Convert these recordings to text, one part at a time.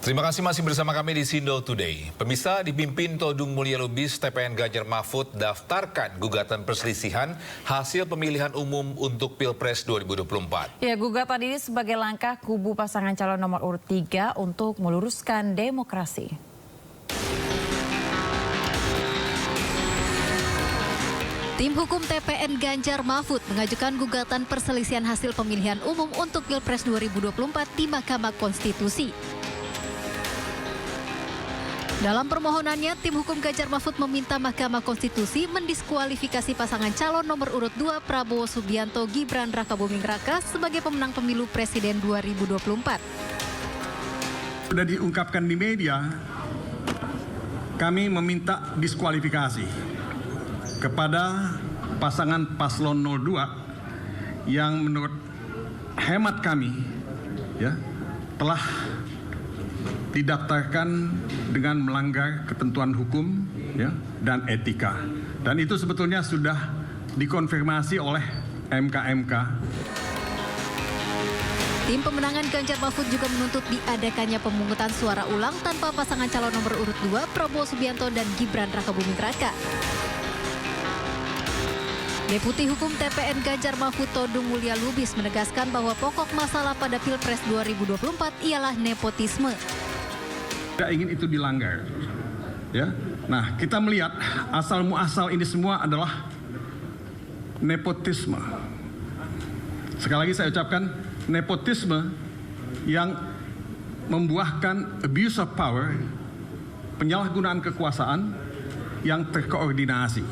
Terima kasih masih bersama kami di Sindo Today. Pemirsa, dipimpin Todung Mulya Lubis, TPN Ganjar Mahfud daftarkan gugatan perselisihan hasil pemilihan umum untuk Pilpres 2024. Ya, gugatan ini sebagai langkah kubu pasangan calon nomor urut 3 untuk meluruskan demokrasi. Tim hukum TPN Ganjar Mahfud mengajukan gugatan perselisihan hasil pemilihan umum untuk Pilpres 2024 di Mahkamah Konstitusi. Dalam permohonannya, tim hukum Ganjar Mahfud meminta Mahkamah Konstitusi mendiskualifikasi pasangan calon nomor urut 2 Prabowo Subianto Gibran Rakabuming Raka sebagai pemenang pemilu Presiden 2024. Sudah diungkapkan di media, kami meminta diskualifikasi kepada pasangan paslon 02 yang menurut hemat kami telah didaftarkan dengan melanggar ketentuan hukum dan etika. Dan itu sebetulnya sudah dikonfirmasi oleh MK-MK. Tim pemenangan Ganjar Mahfud juga menuntut diadakannya pemungutan suara ulang tanpa pasangan calon nomor urut 2 Prabowo Subianto dan Gibran Rakabuming Raka. Deputi Hukum TPN Ganjar Mahfud Todung Mulya Lubis menegaskan bahwa pokok masalah pada Pilpres 2024 ialah nepotisme. Tidak ingin itu dilanggar. Nah, kita melihat asal muasal ini semua adalah nepotisme. Sekali lagi saya ucapkan nepotisme yang membuahkan abuse of power, penyalahgunaan kekuasaan yang terkoordinasi.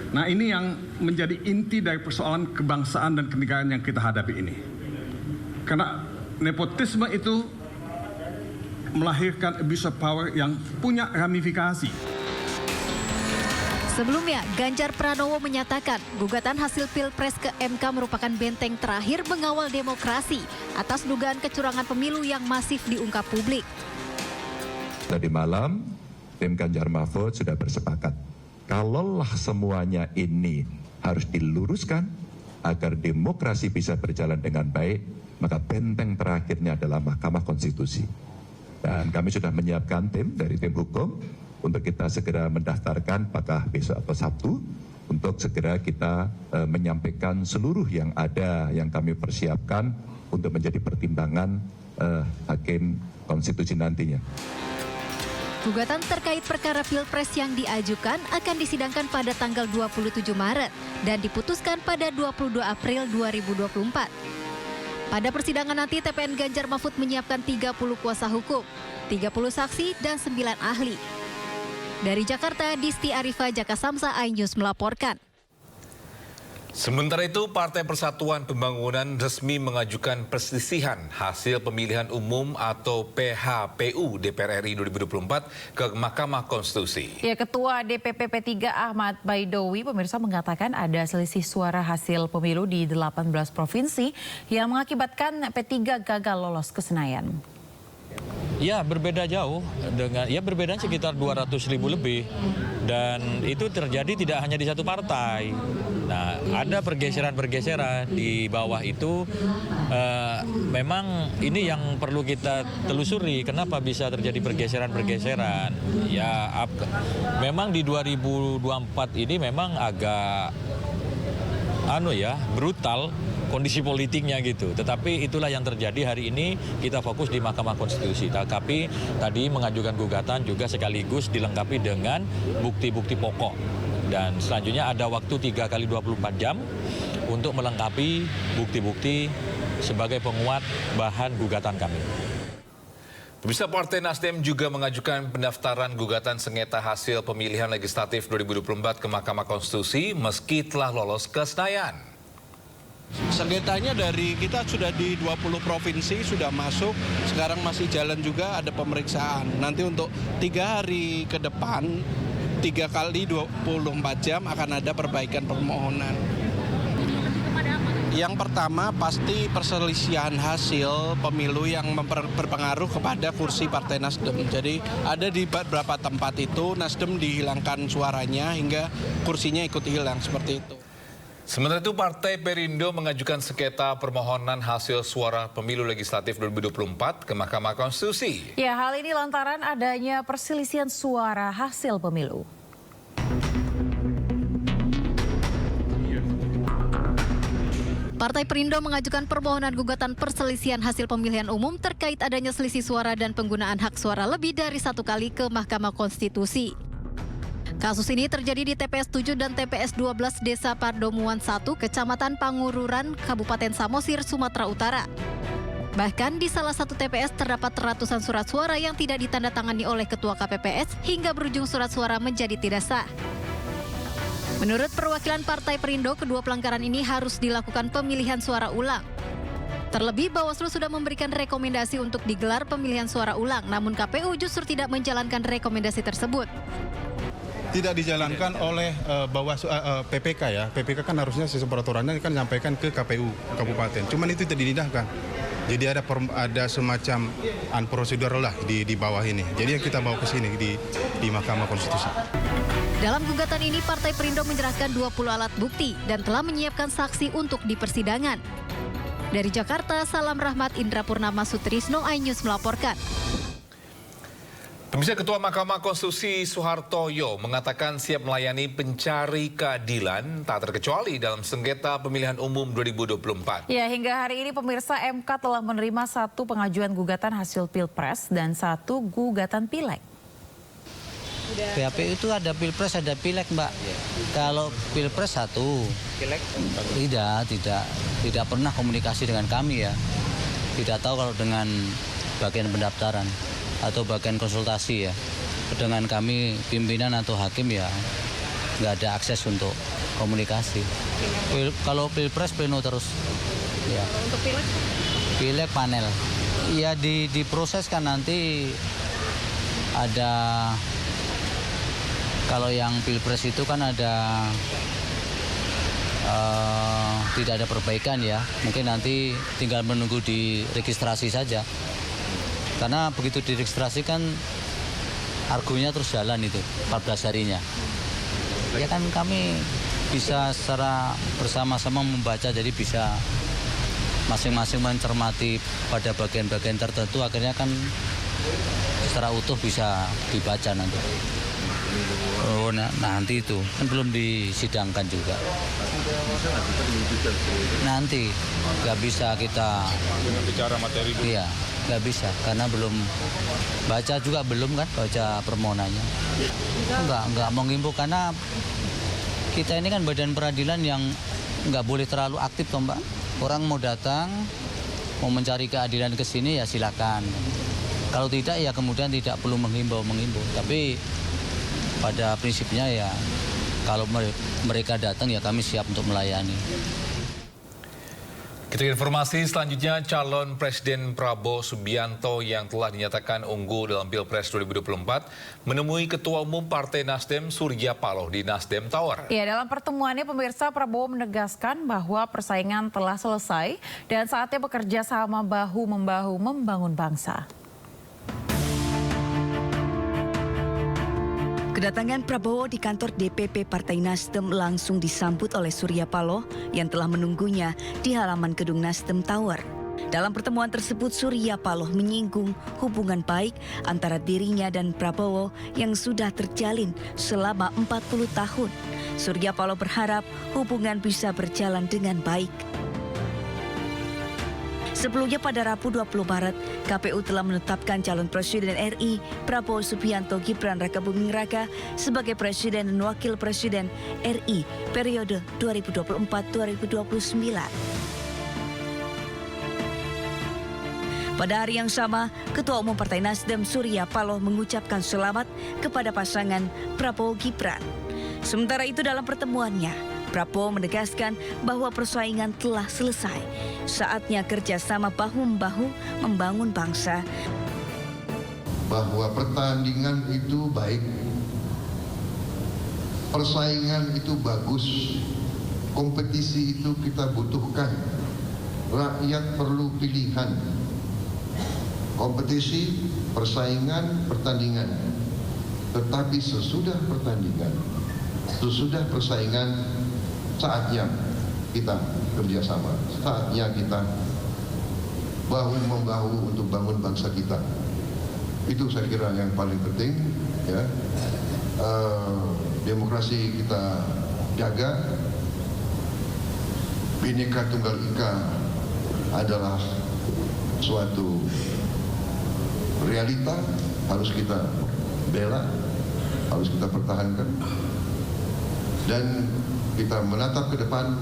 Nah, ini yang menjadi inti dari persoalan kebangsaan dan kenegaraan yang kita hadapi ini. Karena nepotisme itu melahirkan abuse of power yang punya ramifikasi. Sebelumnya, Ganjar Pranowo menyatakan gugatan hasil Pilpres ke MK merupakan benteng terakhir mengawal demokrasi atas dugaan kecurangan pemilu yang masif diungkap publik. Tadi malam, tim Ganjar Mahfud sudah bersepakat. Kalaulah semuanya ini harus diluruskan agar demokrasi bisa berjalan dengan baik, maka benteng terakhirnya adalah Mahkamah Konstitusi. Dan kami sudah menyiapkan tim dari tim hukum untuk kita segera mendaftarkan apakah besok atau Sabtu untuk segera kita menyampaikan seluruh yang ada yang kami persiapkan untuk menjadi pertimbangan hakim konstitusi nantinya. Gugatan terkait perkara Pilpres yang diajukan akan disidangkan pada tanggal 27 Maret dan diputuskan pada 22 April 2024. Pada persidangan nanti, TPN Ganjar Mahfud menyiapkan 30 kuasa hukum, 30 saksi, dan 9 ahli. Dari Jakarta, Disti Arifa, Jaka Samsa, iNews melaporkan. Sementara itu, Partai Persatuan Pembangunan resmi mengajukan perselisihan hasil pemilihan umum atau PHPU DPR RI 2024 ke Mahkamah Konstitusi. Ya, Ketua DPP P3 Ahmad Baidowi pemirsa mengatakan ada selisih suara hasil pemilu di 18 provinsi yang mengakibatkan P3 gagal lolos ke Senayan. Ya, berbeda jauh dengan berbeda sekitar 200.000 lebih, dan itu terjadi tidak hanya di satu partai. Nah, ada pergeseran-pergeseran di bawah itu. Memang ini yang perlu kita telusuri, kenapa bisa terjadi pergeseran-pergeseran. Ya, memang di 2024 ini memang agak brutal kondisi politiknya gitu. Tetapi itulah yang terjadi hari ini. Kita fokus di Mahkamah Konstitusi. Tapi tadi mengajukan gugatan juga sekaligus dilengkapi dengan bukti-bukti pokok. Dan selanjutnya ada waktu 3 kali 24 jam untuk melengkapi bukti-bukti sebagai penguat bahan gugatan kami. Pemirsa, Partai Nasdem juga mengajukan pendaftaran gugatan sengketa hasil pemilihan legislatif 2024 ke Mahkamah Konstitusi meski telah lolos ke Senayan. Sengketanya dari kita sudah di 20 provinsi sudah masuk, sekarang masih jalan juga ada pemeriksaan. Nanti untuk 3 hari ke depan, 3 kali 24 jam akan ada perbaikan permohonan. Yang pertama pasti perselisihan hasil pemilu yang berpengaruh kepada kursi Partai Nasdem. Jadi ada di beberapa tempat itu Nasdem dihilangkan suaranya hingga kursinya ikut hilang seperti itu. Sementara itu, Partai Perindo mengajukan sengketa permohonan hasil suara pemilu legislatif 2024 ke Mahkamah Konstitusi. Ya, hal ini lantaran adanya perselisihan suara hasil pemilu. Partai Perindo mengajukan permohonan gugatan perselisihan hasil pemilihan umum terkait adanya selisih suara dan penggunaan hak suara lebih dari 1 kali ke Mahkamah Konstitusi. Kasus ini terjadi di TPS 7 dan TPS 12 Desa Pardomuan 1, Kecamatan Pangururan, Kabupaten Samosir, Sumatera Utara. Bahkan di salah satu TPS terdapat ratusan surat suara yang tidak ditandatangani oleh Ketua KPPS hingga berujung surat suara menjadi tidak sah. Menurut perwakilan Partai Perindo, kedua pelanggaran ini harus dilakukan pemilihan suara ulang. Terlebih, Bawaslu sudah memberikan rekomendasi untuk digelar pemilihan suara ulang, namun KPU justru tidak menjalankan rekomendasi tersebut. Tidak dijalankan oleh PPK ya. PPK kan harusnya sistem peraturannya kan menyampaikan ke KPU Kabupaten. Cuman itu tidak didindahkan. Jadi ada semacam prosedur lah di bawah ini. Jadi yang kita bawa ke sini di Mahkamah Konstitusi. Dalam gugatan ini, Partai Perindo menyerahkan 20 alat bukti dan telah menyiapkan saksi untuk di persidangan. Dari Jakarta, Salam Rahmat, Indra Purnama Sutrisno, iNews melaporkan. Pemirsa, Ketua Mahkamah Konstitusi Soehartoyo mengatakan siap melayani pencari keadilan tak terkecuali dalam sengketa pemilihan umum 2024. Ya, hingga hari ini pemirsa, MK telah menerima 1 pengajuan gugatan hasil Pilpres dan 1 gugatan Pileg. PHP itu ada Pilpres, ada Pileg, Mbak. Kalau Pilpres 1, Pileg? Tidak pernah komunikasi dengan kami ya. Tidak tahu kalau dengan bagian pendaftaran atau bagian konsultasi ya. Dengan kami pimpinan atau hakim ya nggak ada akses untuk komunikasi. Kalau Pilpres pleno terus. Ya. Untuk Pileg? Pileg panel. Ya diproses kan nanti ada. Kalau yang Pilpres itu kan ada tidak ada perbaikan ya. Mungkin nanti tinggal menunggu di registrasi saja. Karena begitu diregistrasi kan argunya terus jalan itu 14 harinya. Ya kan kami bisa secara bersama-sama membaca, jadi bisa masing-masing mencermati pada bagian-bagian tertentu, akhirnya kan secara utuh bisa dibaca nanti. Oh, nanti itu kan belum disidangkan juga. Nanti nggak bisa kita bicara materi dulu. Iya, nggak bisa karena belum baca juga, belum kan baca permohonannya. Nggak mau ngimbau karena kita ini kan badan peradilan yang nggak boleh terlalu aktif toh, Mbak. Orang mau datang mau mencari keadilan ke sini ya silakan. Kalau tidak ya kemudian tidak perlu menghimbau. Tapi pada prinsipnya ya kalau mereka datang ya kami siap untuk melayani. Kita ke informasi selanjutnya, calon Presiden Prabowo Subianto yang telah dinyatakan unggul dalam Pilpres 2024 menemui Ketua Umum Partai Nasdem Surya Paloh di Nasdem Tower. Ya, dalam pertemuannya pemirsa, Prabowo menegaskan bahwa persaingan telah selesai dan saatnya bekerja sama bahu-membahu membangun bangsa. Kedatangan Prabowo di kantor DPP Partai Nasdem langsung disambut oleh Surya Paloh yang telah menunggunya di halaman gedung Nasdem Tower. Dalam pertemuan tersebut, Surya Paloh menyinggung hubungan baik antara dirinya dan Prabowo yang sudah terjalin selama 40 tahun. Surya Paloh berharap hubungan bisa berjalan dengan baik. Sebelumnya pada Rabu 20 Maret, KPU telah menetapkan calon Presiden RI Prabowo Subianto Gibran Rakabuming Raka sebagai Presiden dan Wakil Presiden RI periode 2024-2029. Pada hari yang sama, Ketua Umum Partai Nasdem Surya Paloh mengucapkan selamat kepada pasangan Prabowo Gibran. Sementara itu dalam pertemuannya, Prabowo menegaskan bahwa persaingan telah selesai. Saatnya kerjasama bahu-membahu membangun bangsa. Bahwa pertandingan itu baik, persaingan itu bagus, kompetisi itu kita butuhkan. Rakyat perlu pilihan. Kompetisi, persaingan, pertandingan. Tetapi sesudah pertandingan, sesudah persaingan, saatnya kita kerjasama. Saatnya kita bahu-membahu untuk bangun bangsa kita. Itu saya kira yang paling penting, ya. Demokrasi kita jaga, Bhinneka Tunggal Ika adalah suatu realita, harus kita bela, harus kita pertahankan, dan kita menatap ke depan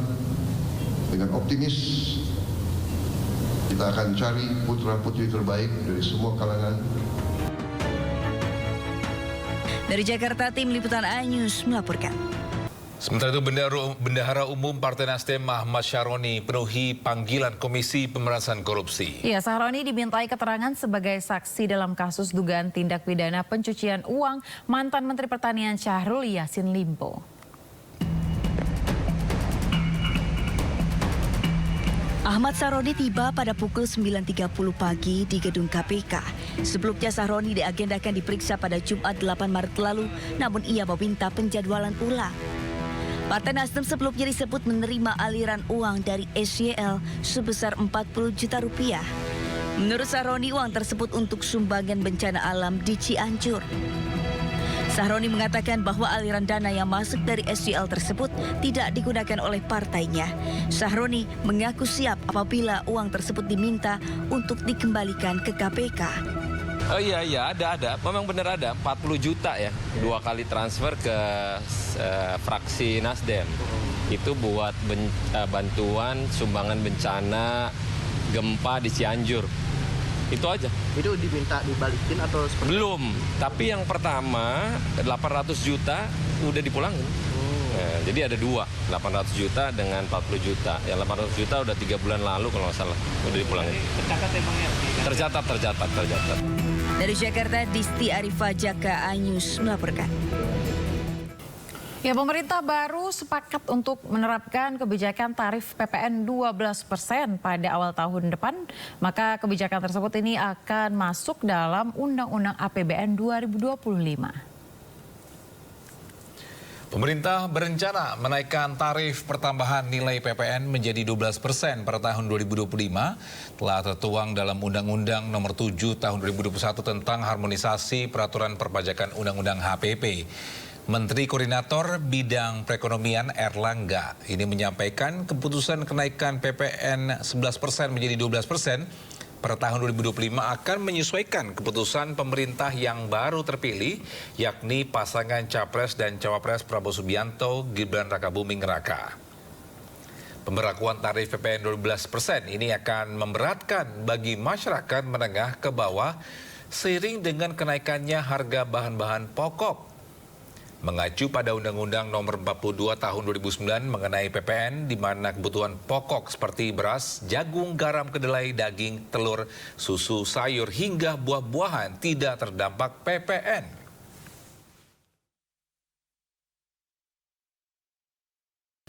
dengan optimis. Kita akan cari putra-putri terbaik dari semua kalangan. Dari Jakarta, tim liputan iNews melaporkan. Sementara itu, Bendahara Umum Partai Nasdem Ahmad Syaroni penuhi panggilan Komisi Pemberantasan Korupsi. Ya, Syaroni dimintai keterangan sebagai saksi dalam kasus dugaan tindak pidana pencucian uang mantan Menteri Pertanian Syahrul Yassin Limpo. Ahmad Syaroni tiba pada pukul 9.30 pagi di gedung KPK. Sebelumnya Syaroni diagendakan diperiksa pada Jumat 8 Maret lalu, namun ia meminta penjadwalan ulang. Partai Nasdem sebelumnya disebut menerima aliran uang dari SYL sebesar 40 juta rupiah. Menurut Syaroni, uang tersebut untuk sumbangan bencana alam di Cianjur. Syaroni mengatakan bahwa aliran dana yang masuk dari SYL tersebut tidak digunakan oleh partainya. Syaroni mengaku siap apabila uang tersebut diminta untuk dikembalikan ke KPK. Oh iya, ada. Memang benar ada 40 juta ya. 2 kali transfer ke fraksi Nasdem. Itu buat bantuan sumbangan bencana gempa di Cianjur. Itu aja. Itu diminta dibalikin atau seperti? Belum, tapi yang pertama 800 juta udah dipulangin. Nah, jadi ada 2, 800 juta dengan 40 juta. Yang 800 juta udah 3 bulan lalu kalau nggak salah, udah dipulangin. Tercatat emangnya? Tercatat. Dari Jakarta, Disti Arifa Jaka, iNews melaporkan. Ya, pemerintah baru sepakat untuk menerapkan kebijakan tarif PPN 12% pada awal tahun depan. Maka kebijakan tersebut ini akan masuk dalam Undang-Undang APBN 2025. Pemerintah berencana menaikkan tarif pertambahan nilai PPN menjadi 12% pada tahun 2025 telah tertuang dalam Undang-Undang Nomor 7 Tahun 2021 tentang harmonisasi peraturan perpajakan Undang-Undang HPP. Menteri Koordinator Bidang Perekonomian Erlangga ini menyampaikan keputusan kenaikan PPN 11% menjadi 12% pada tahun 2025 akan menyesuaikan keputusan pemerintah yang baru terpilih, yakni pasangan Capres dan Cawapres Prabowo Subianto, Gibran Rakabuming Raka. Pemberlakuan tarif PPN 12% ini akan memberatkan bagi masyarakat menengah ke bawah seiring dengan kenaikannya harga bahan-bahan pokok. Mengacu pada Undang-Undang Nomor 42 Tahun 2009 mengenai PPN, di mana kebutuhan pokok seperti beras, jagung, garam, kedelai, daging, telur, susu, sayur hingga buah-buahan tidak terdampak PPN.